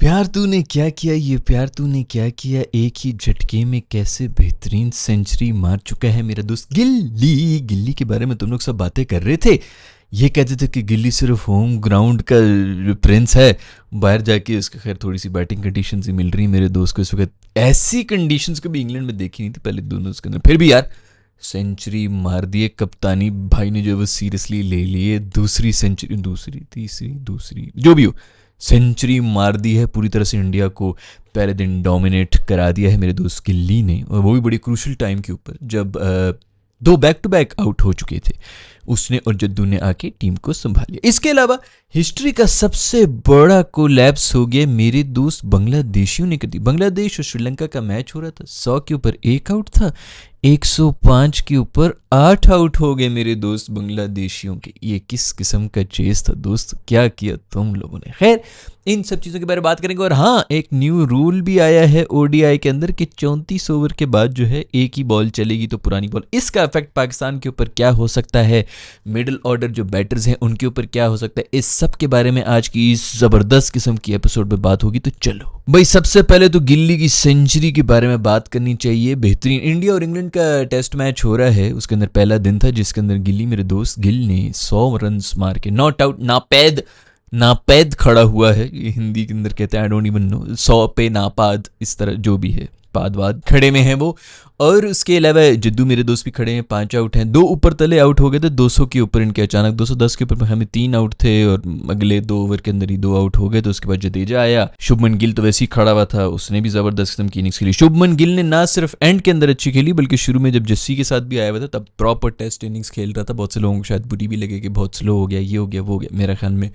प्यार तूने क्या किया, ये प्यार तूने क्या किया, एक ही झटके में कैसे बेहतरीन सेंचुरी मार चुका है मेरा दोस्त गिल्ली। गिल्ली के बारे में तुम लोग सब बातें कर रहे थे, ये कहते थे कि गिल्ली सिर्फ होम ग्राउंड का प्रिंस है, बाहर जाके उसका खैर थोड़ी सी बैटिंग कंडीशन ही मिल रही है मेरे दोस्त को इस वक्त। ऐसी कंडीशंस कभी इंग्लैंड में देखी नहीं थी पहले दोनों उसके अंदर, फिर भी यार सेंचुरी मार दिए। कप्तानी भाई ने जो है वो सीरियसली ले लिए, दूसरी सेंचुरी, दूसरी तीसरी दूसरी जो भी हो, सेंचुरी मार दी है पूरी तरह से, इंडिया को पहले दिन डोमिनेट करा दिया है मेरे दोस्त गिल्ली ने, और वो भी बड़ी क्रूशल टाइम के ऊपर जब दो बैक टू बैक आउट हो चुके थे उसने और जद्दू ने आके टीम को संभाल लिया। इसके अलावा हिस्ट्री का सबसे बड़ा कोलैप्स हो गया मेरे दोस्त बांग्लादेशियों ने कर दी। बांग्लादेश और श्रीलंका का मैच हो रहा था, 100 के ऊपर 1 आउट था, 105 के ऊपर 8 आउट हो गए मेरे दोस्त बांग्लादेशियों के। ये किस किस्म का चेस था दोस्त, क्या किया तुम लोगों ने। खैर इन सब चीज़ों के बारे में बात करेंगे। और हाँ, एक न्यू रूल भी आया है ओडीआई के अंदर कि 34 ओवर के बाद जो है एक ही बॉल चलेगी, तो पुरानी बॉल। इसका इफेक्ट पाकिस्तान के ऊपर क्या हो सकता है, मिडिल ऑर्डर जो बैटर्स हैं उनके ऊपर क्या हो सकता है, इस सब के बारे में आज की इस जबरदस्त किस्म की एपिसोड में बात होगी। तो चलो भाई, सबसे पहले तो गिल्ली की सेंचुरी के बारे में बात करनी चाहिए। बेहतरीन इंडिया और इंग्लैंड का टेस्ट मैच हो रहा है, उसके अंदर पहला दिन था जिसके अंदर गिल्ली मेरे दोस्त गिल ने 100 रन मार के नॉट आउट, नापैद खड़ा हुआ है। ये हिंदी के अंदर कहते हैं, आई डोंट इवन नो, 100 पे नापाद, इस तरह जो भी है, पाद खड़े में हैं वो। और उसके अलावा जद्दू मेरे दोस्त भी खड़े हैं, 5 आउट हैं, 2 ऊपर तले आउट हो गए थे 200 के ऊपर इनके, अचानक 210 के ऊपर हमें 3 आउट थे और अगले 2 ओवर के अंदर ही 2 आउट हो गए। तो उसके बाद जडेजा आया, शुभमन गिल तो वैसे ही खड़ा हुआ था, उसने भी जबरदस्त किस्म की इनिंग्स खेली। शुभमन गिल ने ना सिर्फ एंड के अंदर अच्छी खेली बल्कि शुरू में जब जस्सी के साथ भी आया हुआ था तब प्रॉपर टेस्ट इनिंग्स खेल रहा था। बहुत से लोगों को शायद बुरी भी लगे कि बहुत स्लो हो गया, ये हो गया, वो हो गया। मेरा ख्याल में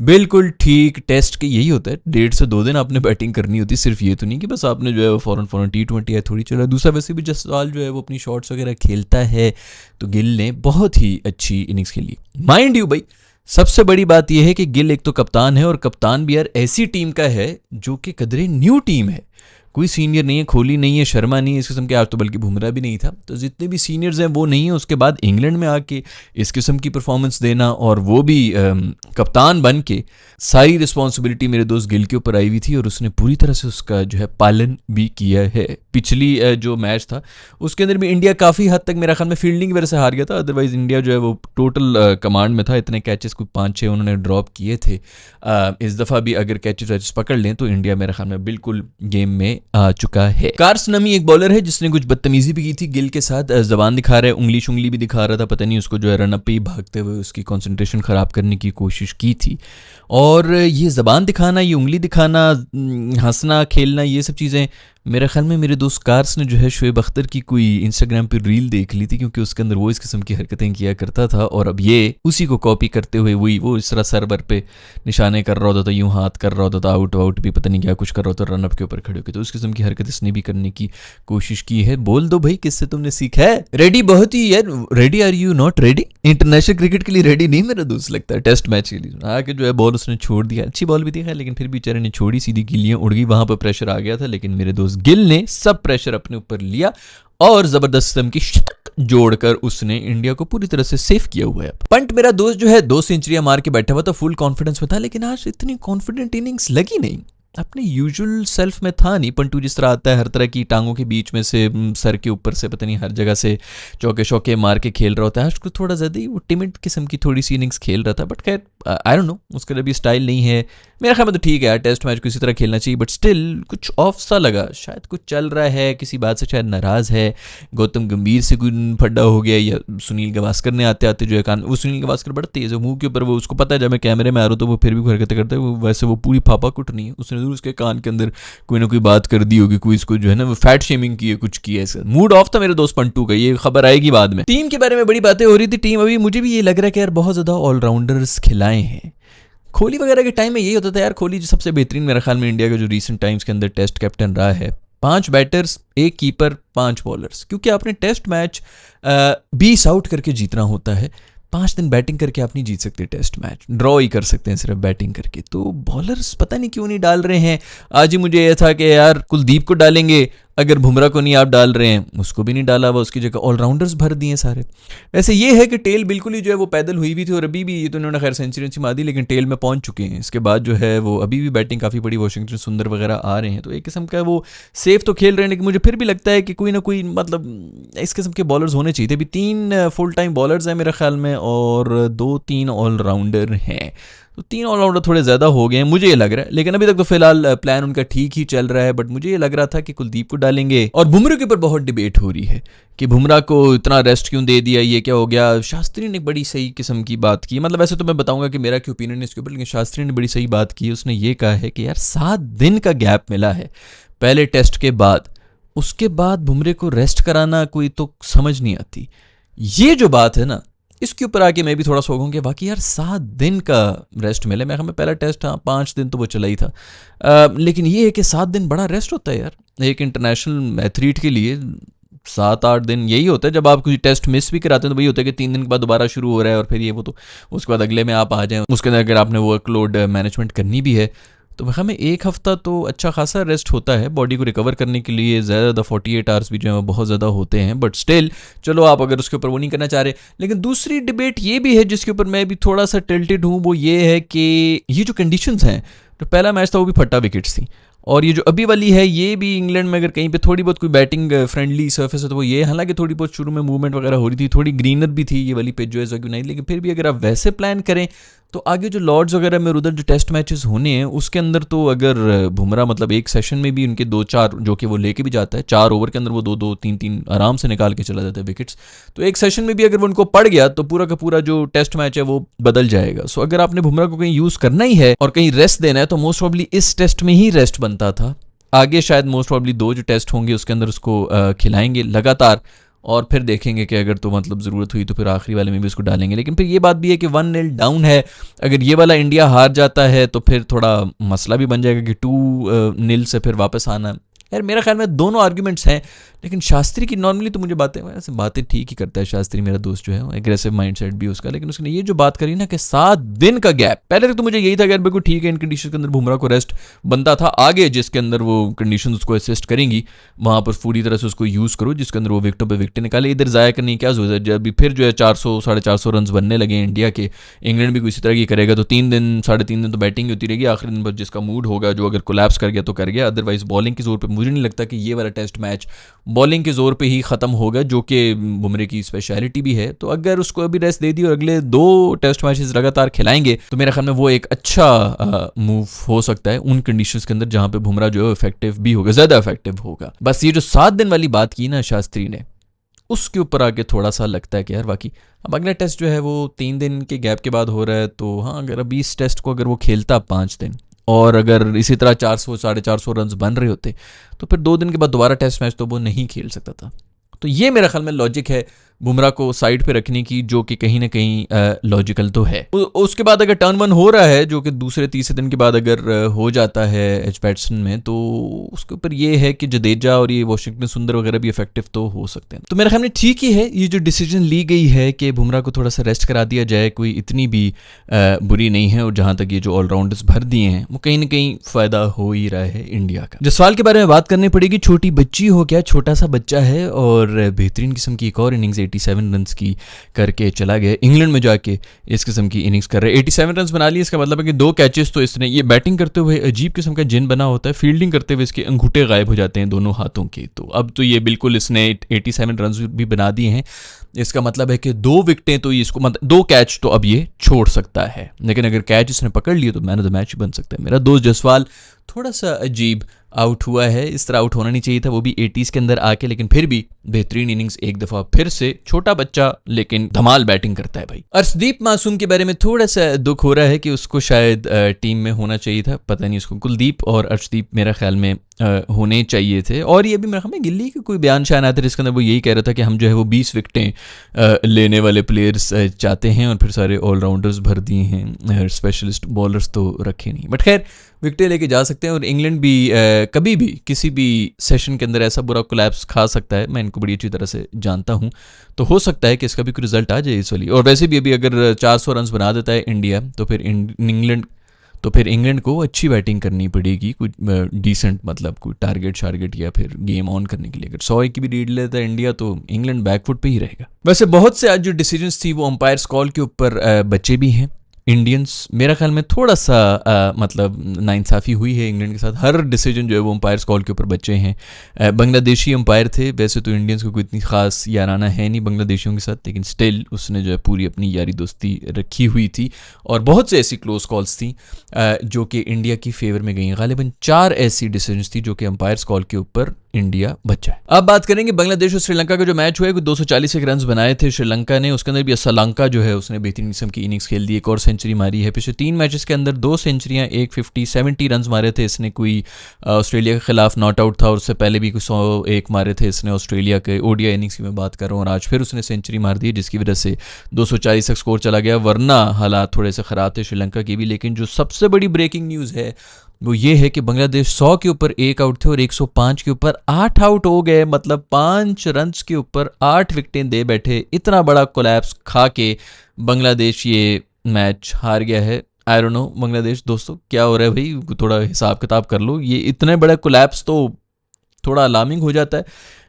बिल्कुल ठीक टेस्ट के यही होता है, 1.5 से 2 दिन आपने बैटिंग करनी होती है, सिर्फ ये तो नहीं कि बस आपने जो है फौरन T20 है थोड़ी चला। दूसरा वैसे भी जसवाल जो है वो अपनी शॉट्स वगैरह खेलता है, तो गिल ने बहुत ही अच्छी इनिंग्स खेली। माइंड यू भाई, सबसे बड़ी बात यह है कि गिल एक तो कप्तान है, और कप्तान भी यार ऐसी टीम का है जो कि कदरे न्यू टीम है, कोई सीनियर नहीं है, कोहली नहीं है, शर्मा नहीं है इस किस्म के, आज तो बल्कि बुमराह भी नहीं था, तो जितने भी सीनियर्स हैं वो नहीं है। उसके बाद इंग्लैंड में आके इस किस्म की परफॉर्मेंस देना, और वो भी कप्तान बन के, सारी रिस्पॉन्सिबिलिटी मेरे दोस्त गिल के ऊपर आई हुई थी और उसने पूरी तरह से उसका जो है पालन भी किया है। पिछली जो मैच था उसके अंदर भी इंडिया काफ़ी हद तक मेरा ख्याल में फील्डिंग वजह से हार गया था, अदरवाइज इंडिया जो है वो टोटल कमांड में था। इतने कैचेस कोई 5-6 उन्होंने ड्रॉप किए थे। इस दफ़ा भी अगर कैचेस पकड़ लें तो इंडिया मेरे ख्याल में बिल्कुल गेम में आ चुका है। कार्स नमी एक बॉलर है जिसने कुछ बदतमीजी भी की थी गिल के साथ, जबान दिखा रहा है, उंगली भी दिखा रहा था, पता नहीं उसको जो है रनअप पे ही भागते हुए उसकी कंसंट्रेशन ख़राब करने की कोशिश की थी। और ये ज़बान दिखाना, ये उंगली दिखाना, हंसना खेलना, ये सब चीज़ें मेरे ख्याल में मेरे दोस्त कार्स ने जो है शोएब अख्तर की कोई इंस्टाग्राम पे रील देख ली थी, क्योंकि उसके अंदर वो इस किस्म की हरकतें किया करता था, और अब ये उसी को कॉपी करते हुए वो इस तरह सर्वर पे निशाने कर रहा होता था, यूं हाथ कर रहा होता था, आउट भी पता नहीं क्या कुछ कर रहा होता, रनअप के ऊपर खड़े होकर। तो उस किस्म की हरकत इसने भी करने की कोशिश की है। बोल दो भाई, किससे तुमने सीखा है? रेडी बहुत ही यार, ready are you not ready? International cricket के लिए रेडी नहीं मेरा दोस्त लगता है, टेस्ट मैच के लिए आके जो है बॉल उसने छोड़ दिया, अच्छी बॉल भी थी है, लेकिन फिर बेचारे ने छोड़ी, सीधी गिल्लियां उड़ गई, वहां पर प्रेशर आ गया था, लेकिन मेरे दोस्त गिल ने सब प्रेशर अपने ऊपर लिया और जबरदस्त किस्म की जोड़कर उसने इंडिया को पूरी तरह से सेफ किया हुआ है। पंट मेरा दोस्त जो है 2 सेंचुरियां मार के बैठा हुआ था, फुल कॉन्फिडेंस में था, लेकिन आज इतनी कॉन्फिडेंट इनिंग्स लगी नहीं, अपने यूजुअल सेल्फ में था नहीं। पंटू जिस तरह आता है हर तरह की टांगों के बीच में से, सर के ऊपर से, पता नहीं हर जगह से चौके शौके मार के खेल रहा होता है, आज को थोड़ा ज़्यादा ही वो टिमिड किस्म की थोड़ी सी इनिंग्स खेल रहा था। बट खैर आई डोंट नो, उसका अभी स्टाइल नहीं है मेरा ख्याल में, तो ठीक है यार, टेस्ट मैच को इसी तरह खेलना चाहिए, बट स्टिल कुछ ऑफ सा लगा, शायद कुछ चल रहा है, किसी बात से शायद नाराज़ है, गौतम गंभीर से कोई फड्डा हो गया, या सुनील गावस्कर ने आते आते जो है वो सुनील गावस्कर बड़ा तेज़ है, मुंह के ऊपर वो, उसको पता है जब मैं कैमरे में आ रहा हूँ तो वो फिर भी हरकतें करता है, वो वैसे वो पूरी फापा कुट नहीं है, उसने जरूर उसके कान के अंदर कोई ना कोई बात कर दी होगी, कोई इसको जो है ना वो फैट शेमिंग की है, कुछ किया है। मूड ऑफ था मेरे दोस्त पंटू का, ये खबर आएगी बाद में। टीम के बारे में बड़ी बातें हो रही थी, टीम अभी मुझे भी ये लग रहा है कि यार बहुत ज़्यादा ऑलराउंडर्स खिलाए हैं। कोहली वगैरह के टाइम में यही होता था यार, कोहली जो सबसे बेहतरीन मेरे ख्याल में इंडिया का जो रीसेंट टाइम्स के अंदर टेस्ट कैप्टन रहा है, 5 बैटर्स, 1 कीपर, 5 बॉलर्स, क्योंकि आपने टेस्ट मैच 20 आउट करके जीतना होता है, 5 दिन बैटिंग करके आप नहीं जीत सकते टेस्ट मैच, ड्रॉ ही कर सकते हैं सिर्फ बैटिंग करके। तो बॉलर्स पता नहीं क्यों नहीं डाल रहे हैं। आज ही मुझे यह था कि यार कुलदीप को डालेंगे, अगर बुमराह को नहीं आप डाल रहे हैं, उसको भी नहीं डाला हुआ, उसकी जगह ऑलराउंडर्स भर दिए सारे। वैसे ये है कि टेल बिल्कुल ही जो है वो पैदल हुई हुई थी, और अभी भी ये तो उन्होंने खैर सेंचुरी मार दी, लेकिन टेल में पहुंच चुके हैं। इसके बाद जो है वो अभी भी बैटिंग काफ़ी बड़ी, वॉशिंगटन सुंदर वगैरह आ रहे हैं, तो एक किस्म का वो सेफ तो खेल रहे हैं, लेकिन मुझे फिर भी लगता है कि कोई ना कोई मतलब इस किस्म के बॉलर्स होने चाहिए थे। अभी 3 फुल टाइम बॉलर्स हैं मेरे ख्याल में, और 2-3 ऑलराउंडर हैं, तो 3 ऑलराउंडर थोड़े ज़्यादा हो गए हैं मुझे ये लग रहा है। लेकिन अभी तक तो फिलहाल प्लान उनका ठीक ही चल रहा है, बट मुझे ये लग रहा था कि कुलदीप को डालेंगे। और बुमराह के ऊपर बहुत डिबेट हो रही है कि बुमराह को इतना रेस्ट क्यों दे दिया, ये क्या हो गया। शास्त्री ने बड़ी सही किस्म की बात की, मतलब वैसे तो मैं बताऊंगा कि मेरा क्या ओपिनियन है इसके ऊपर, लेकिन शास्त्री ने बड़ी सही बात की। उसने ये कहा है कि यार 7 दिन का गैप मिला है पहले टेस्ट के बाद, उसके बाद बुमराह को रेस्ट कराना कोई तो समझ नहीं आती। ये जो बात है ना, इसके ऊपर आके मैं भी थोड़ा सो गया कि बाकी यार 7 दिन का रेस्ट मिले। मैं पहला टेस्ट, हाँ 5 दिन तो वो चला ही था, लेकिन ये है कि 7 दिन बड़ा रेस्ट होता है यार एक इंटरनेशनल एथलीट के लिए। 7-8 दिन यही होता है। जब आप कोई टेस्ट मिस भी कराते हैं तो वही होता है कि 3 दिन के बाद दोबारा शुरू हो रहा है, और फिर ये वो, तो उसके बाद अगले में आप आ जाएं। उसके अंदर अगर आपने वर्कलोड मैनेजमेंट करनी भी है तो हमें 1 हफ्ता तो अच्छा खासा रेस्ट होता है बॉडी को रिकवर करने के लिए। ज़्यादा 48 आवर्स भी जो है बहुत ज़्यादा होते हैं, बट स्टिल चलो आप अगर उसके ऊपर वो नहीं करना चाह रहे। लेकिन दूसरी डिबेट ये भी है जिसके ऊपर मैं भी थोड़ा सा टिल्टेड हूँ, वो ये है कि ये जो कंडीशंस हैं, तो पहला मैच था वो भी फट्टा विकेट्स थी, और ये जो अभी वाली है ये भी इंग्लैंड में अगर कहीं पे थोड़ी बहुत कोई बैटिंग फ्रेंडली सर्फेस है तो वो ये, हालांकि थोड़ी बहुत शुरू में मूवमेंट वगैरह हो रही थी, थोड़ी ग्रीनर भी थी ये वाली पिच जो है नहीं, लेकिन फिर भी अगर आप वैसे प्लान करें तो आगे जो लॉर्ड्स वगैरह में उधर जो टेस्ट मैचेस होने हैं उसके अंदर तो अगर बुमराह मतलब एक सेशन में भी उनके 2-4 जो कि वो लेके भी जाता है, 4 ओवर के अंदर वो 2-2 3-3 आराम से निकाल के चला जाता है विकेट्स, तो एक सेशन में भी अगर वो उनको पड़ गया तो पूरा का पूरा जो टेस्ट मैच है वो बदल जाएगा। सो अगर आपने बुमराह को कहीं यूज़ करना ही है और कहीं रेस्ट देना है तो मोस्ट प्रॉब्ली इस टेस्ट में ही रेस्ट बनता था। आगे शायद मोस्ट प्रॉब्ली 2 जो टेस्ट होंगे उसके अंदर उसको खिलाएंगे लगातार, और फिर देखेंगे कि अगर तो मतलब ज़रूरत हुई तो फिर आखिरी वाले में भी उसको डालेंगे। लेकिन फिर ये बात भी है कि 1-0 डाउन है, अगर ये वाला इंडिया हार जाता है तो फिर थोड़ा मसला भी बन जाएगा कि 2-0 से फिर वापस आना। यार मेरा ख्याल में दोनों आर्ग्यूमेंट्स हैं, लेकिन शास्त्री की नॉर्मली तो मुझे बातें ठीक ही करता है शास्त्री, मेरा दोस्त जो है एग्रेसिव माइंडसेट भी उसका। लेकिन उसने ये जो बात करी ना कि 7 दिन का गैप, पहले तक तो मुझे यही था कि यार बिल्कुल ठीक है इन कंडीशन के अंदर बुमराह को रेस्ट बनता था, आगे जिसके अंदर वो कंडीशन उसको असिस्ट करेंगी वहाँ पर पूरी तरह से उसको यूज़ करो, जिसके अंदर वो विकेटों पर विकेट निकाले। इधर ज़ाया करने की क्या जरूरत है, जब फिर जो है 400-450 रन बनने लगे इंडिया के, इंग्लैंड भी इसी तरह की करेगा तो 3 दिन 3.5 दिन तो बैटिंग होती रहेगी, आखिरी दिन पर जिसका मूड होगा जो अगर कोलैप्स कर गया तो कर गया, अदरवाइज बॉलिंग के जोर पर मुझे नहीं लगता कि ये वाला टेस्ट मैच बॉलिंग के जोर पे ही खत्म होगा, जो कि बुमराह की स्पेशलिटी भी है। तो अगर उसको अभी रेस्ट दे दी और अगले 2 टेस्ट मैचेस लगातार खिलाएंगे तो मेरे ख्याल में वो एक अच्छा मूव हो सकता है उन कंडीशंस के अंदर जहां पे बुमराह जो है इफेक्टिव भी होगा, ज्यादा इफेक्टिव होगा। बस ये जो 7 दिन वाली बात की ना शास्त्री ने, उसके ऊपर आके थोड़ा सा लगता है कि यार बाकी अब अगला टेस्ट जो है वो 3 दिन के गैप के बाद हो रहा है, तो हाँ अगर अभी इस टेस्ट को अगर वो खेलता 5 दिन और अगर इसी तरह 400-450 रन बन रहे होते तो फिर 2 दिन के बाद दोबारा टेस्ट मैच तो वो नहीं खेल सकता था। तो ये मेरा ख्याल में लॉजिक है बुमराह को साइड पे रखने की, जो कि कहीं ना कहीं लॉजिकल तो है। उसके बाद अगर टर्न 1 हो रहा है जो कि दूसरे तीसरे दिन के बाद अगर हो जाता है एच पैटसन में, तो उसके ऊपर ये है कि जडेजा और ये वॉशिंगटन सुंदर वगैरह भी इफेक्टिव तो हो सकते हैं। तो मेरे ख्याल में ठीक ही है ये जो डिसीजन ली गई है कि बुमराह को थोड़ा सा रेस्ट करा दिया जाए, कोई इतनी भी बुरी नहीं है। और जहाँ तक ये जो ऑलराउंडर्स भर दिए हैं वो कहीं ना कहीं फ़ायदा हो ही रहा है इंडिया का। जो सवाल के बारे में बात करनी पड़ेगी, छोटी बच्ची हो क्या, छोटा सा बच्चा है और बेहतरीन किस्म की एक और इनिंग्स 87 रन की करके चला गया इंग्लैंड में जाके, इस किस्म की इनिंग्स कर रहे हैं। 87 रन बना लिए, इसका मतलब है कि 2 कैचेस तो इसने, ये बैटिंग करते हुए अजीब किस्म का जिन बना होता है, फील्डिंग करते हुए इसके अंगूठे गायब हो जाते हैं दोनों हाथों के। तो अब तो ये बिल्कुल इसने 87 रन भी बना दिए हैं, इसका मतलब है कि 2 विकेटें तो इसको मतलब 2 कैच तो अब ये छोड़ सकता है, लेकिन अगर कैच इसने पकड़ लिए तो मैन ऑफ द मैच बन सकता है। मेरा दोस्त जसवाल थोड़ा सा अजीब आउट हुआ है, इस तरह आउट होना नहीं चाहिए था, वो भी 80s के अंदर आके, लेकिन फिर भी बेहतरीन इनिंग्स एक दफ़ा फिर से। छोटा बच्चा लेकिन धमाल बैटिंग करता है भाई। अर्शदीप मासूम के बारे में थोड़ा सा दुख हो रहा है कि उसको शायद टीम में होना चाहिए था, पता नहीं उसको कुलदीप और अर्शदीप मेरा ख्याल में होने चाहिए थे। और ये भी मेरे ख्याल में गिल्ली का कोई बयान शायद आया था जिसके अंदर वो यही कह रहा था कि हम जो है वो 20 विकेटें लेने वाले प्लेयर्स चाहते हैं और फिर सारे ऑलराउंडर्स भर दिए हैं, स्पेशलिस्ट बॉलर्स तो रखे नहीं। बट खैर विकेटें लेके जा सकते हैं, और इंग्लैंड भी कभी भी किसी भी सेशन के अंदर ऐसा बुरा कोलैप्स खा सकता है, मैं इनको बड़ी अच्छी तरह से जानता हूं। तो हो सकता है कि इसका भी कोई रिजल्ट आ जाए इस वाली। और वैसे भी अभी अगर 400 रन बना देता है इंडिया तो फिर इंग्लैंड तो फिर इंग्लैंड को अच्छी बैटिंग करनी पड़ेगी, कुछ डिसेंट मतलब कोई टारगेट शारगेट या फिर गेम ऑन करने के लिए। अगर 100 की भी रीड लेता है इंडिया तो इंग्लैंड बैकफुट पे ही रहेगा। वैसे बहुत से आज जो डिसीजंस थी वो अंपायर्स कॉल के ऊपर बचे भी हैं। इंडियंस मेरा ख्याल में थोड़ा सा मतलब नाइंसाफ़ी हुई है इंग्लैंड के साथ। हर डिसीजन जो है वो अंपायर्स कॉल के ऊपर बचे हैं। बांग्लादेशी अंपायर थे, वैसे तो इंडियंस को कोई इतनी ख़ास याराना है नहीं बांग्लादेशियों के साथ, लेकिन स्टिल उसने जो है पूरी अपनी यारी दोस्ती रखी हुई थी। और बहुत से ऐसी क्लोज कॉल्स थी जो कि इंडिया की फेवर में गई। गालिबन 4 ऐसी डिसीजंस थी जो कि अंपायर्स कॉल के ऊपर इंडिया बचा है। अब बात करेंगे बांग्लादेश और श्रीलंका का जो मैच हुआ है। 241 रन बनाए थे श्रीलंका ने, उसके अंदर भी श्रीलंका जो है उसने बेहतरीन किस्म की इनिंग्स खेल दी, एक और सेंचुरी मारी है। पिछले 3 मैचेस के अंदर 2 सेंचुरियां, एक 70 रन मारे थे इसने, कोई ऑस्ट्रेलिया के खिलाफ नॉट आउट था और उससे पहले भी 101 मारे थे इसने ऑस्ट्रेलिया के ओडीआई इनिंग्स की मैं बात कर रहा हूँ। और आज फिर उसने सेंचुरी मार दी जिसकी वजह से 240 तक स्कोर चला गया, वरना हालात थोड़े से ख़राब थे श्रीलंका की भी। लेकिन जो सबसे बड़ी ब्रेकिंग न्यूज़ है वो ये है कि बांग्लादेश 100 के ऊपर 1 आउट थे और 105 के ऊपर 8 आउट हो गए। मतलब 5 रन के ऊपर 8 विकेटें दे बैठे। इतना बड़ा कोलैप्स खा के बांग्लादेश ये मैच हार गया है। आई डोंट नो बांग्लादेश दोस्तों क्या हो रहा है भाई, थोड़ा हिसाब किताब कर लो। ये इतने बड़ा कोलैप्स तो थोड़ा अलार्मिंग हो जाता है।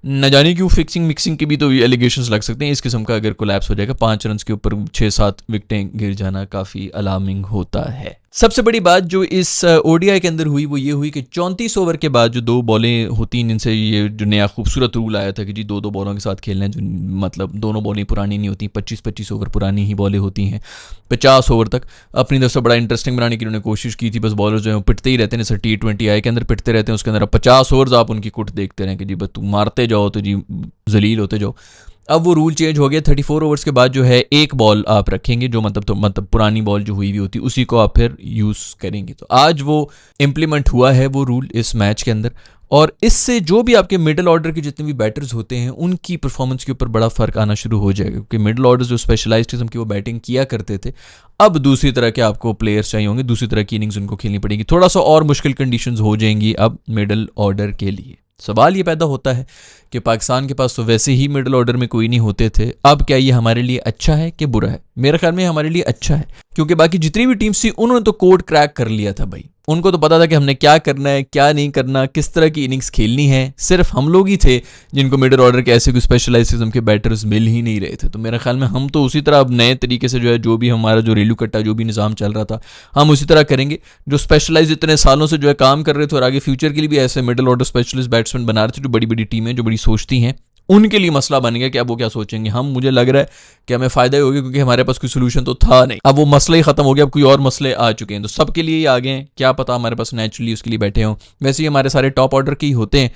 न जाने क्यों फिक्सिंग मिक्सिंग के भी तो एलिगेशंस लग सकते हैं इस किस्म का। अगर कोलैप्स हो जाएगा 5 रन के ऊपर 6-7 विकेटें गिर जाना काफ़ी अलार्मिंग होता है। सबसे बड़ी बात जो इस ओडीआई के अंदर हुई वो ये हुई कि 34 ओवर के बाद जो 2 बॉलें होती हैं, जिनसे ये जो नया खूबसूरत रूल आया था कि जी 2 बॉलों के साथ खेलना है, जो मतलब दोनों बॉलें पुरानी नहीं होती, 25-25 ओवर पुरानी ही बॉलें होती हैं। 50 ओवर तक अपनी तरफ से बड़ा इंटरेस्टिंग बनाने की उन्होंने कोशिश की थी। बस बॉलर जो है पिटते ही रहते हैं, जैसे T20I के अंदर पिटते रहते हैं, उसके अंदर 50 ओवर्स आप उनकी कुट देखते रहें कि जी बस तुम मारते जाओ तो जी जलील होते जाओ। अब वो रूल चेंज हो गया। 34 ओवर्स के बाद जो है एक बॉल आप रखेंगे जो मतलब पुरानी बॉल जो हुई होती उसी को आप फिर यूज़ करेंगे। तो आज वो इम्प्लीमेंट हुआ है वो रूल इस मैच के अंदर, और इससे जो भी आपके मिडिल ऑर्डर के जितने भी बैटर्स होते हैं उनकी परफॉर्मेंस के ऊपर बड़ा फ़र्क आना शुरू हो जाएगा। क्योंकि मिडिल ऑर्डर्स जो स्पेशलाइज्ड किस्म की वो बैटिंग किया करते थे, अब दूसरी तरह के आपको प्लेयर्स चाहिए होंगे, दूसरी तरह की इनिंग्स उनको खेलनी पड़ेगी। थोड़ा सा और मुश्किल कंडीशंस हो जाएंगी अब मिडिल ऑर्डर के लिए। सवाल ये पैदा होता है कि पाकिस्तान के पास तो वैसे ही मिडिल ऑर्डर में कोई नहीं होते थे, अब क्या ये हमारे लिए अच्छा है कि बुरा है? मेरे ख्याल में हमारे लिए अच्छा है, क्योंकि बाकी जितनी भी टीम्स थी उन्होंने तो कोड क्रैक कर लिया था भाई। उनको तो पता था कि हमने क्या करना है, क्या नहीं करना, किस तरह की इनिंग्स खेलनी है। सिर्फ हम लोग ही थे जिनको मिडिल ऑर्डर के ऐसे कोई स्पेशलाइज्ड किस्म के बैटर्स मिल ही नहीं रहे थे। तो मेरे ख्याल में हम तो उसी तरह अब नए तरीके से जो है, जो भी हमारा जो रेलू कट्टा जो भी निज़ाम चल रहा था, हम उसी तरह करेंगे। जो स्पेशलाइज इतने सालों से जो है काम कर रहे थे और आगे फ्यूचर के लिए भी ऐसे मिडिल ऑर्डर स्पेशलिस्ट बैट्समैन बना रहे थे, जो बड़ी बड़ी टीमें जो बड़ी सोचती हैं, उनके लिए मसला बन गया कि अब वो क्या सोचेंगे। हम, मुझे लग रहा है कि हमें फ़ायदा ही होगा क्योंकि हमारे पास कोई सोल्यूशन तो था नहीं। अब वो मसला ही ख़त्म हो गया, अब कोई और मसले आ चुके हैं, तो सबके लिए ही आ गए हैं। क्या पता हमारे पास नेचुरली उसके लिए बैठे हों। वैसे ही हमारे सारे टॉप ऑर्डर के ही होते हैं,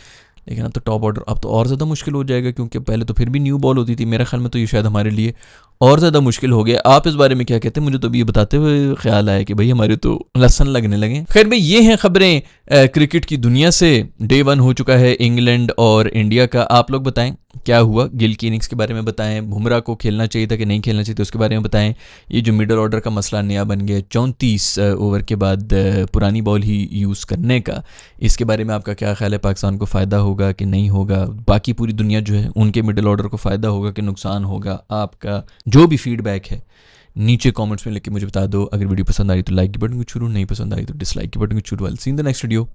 लेकिन अब तो टॉप ऑर्डर अब तो और ज़्यादा मुश्किल हो जाएगा, क्योंकि पहले तो फिर भी न्यू बॉल होती थी। मेरे ख्याल में तो ये शायद हमारे लिए और ज़्यादा मुश्किल हो गया। आप इस बारे में क्या कहते हैं? मुझे तो अभी ये बताते हुए ख्याल आया कि भाई हमारे तो लहसन लगने लगे। खैर भाई, ये हैं खबरें क्रिकेट की दुनिया से। डे 1 हो चुका है इंग्लैंड और इंडिया का। आप लोग बताएं क्या हुआ, गिल की इनिंग्स के बारे में बताएं, बुमराह को खेलना चाहिए था कि नहीं खेलना चाहिए था उसके बारे में बताएं। ये जो मिडिल ऑर्डर का मसला नया बन गया 34 ओवर के बाद पुरानी बॉल ही यूज़ करने का, इसके बारे में आपका क्या ख्याल है? पाकिस्तान को फ़ायदा होगा कि नहीं होगा? बाकी पूरी दुनिया जो है उनके मिडिल ऑर्डर को फ़ायदा होगा कि नुकसान होगा? आपका जो भी फीडबैक है नीचे कमेंट्स में लिख के मुझे बता दो। अगर वीडियो पसंद आई तो लाइक के बटन को छू, नहीं पसंद आई तो डिसलाइक के बटन को छू। सी इन द नेक्स्ट वीडियो।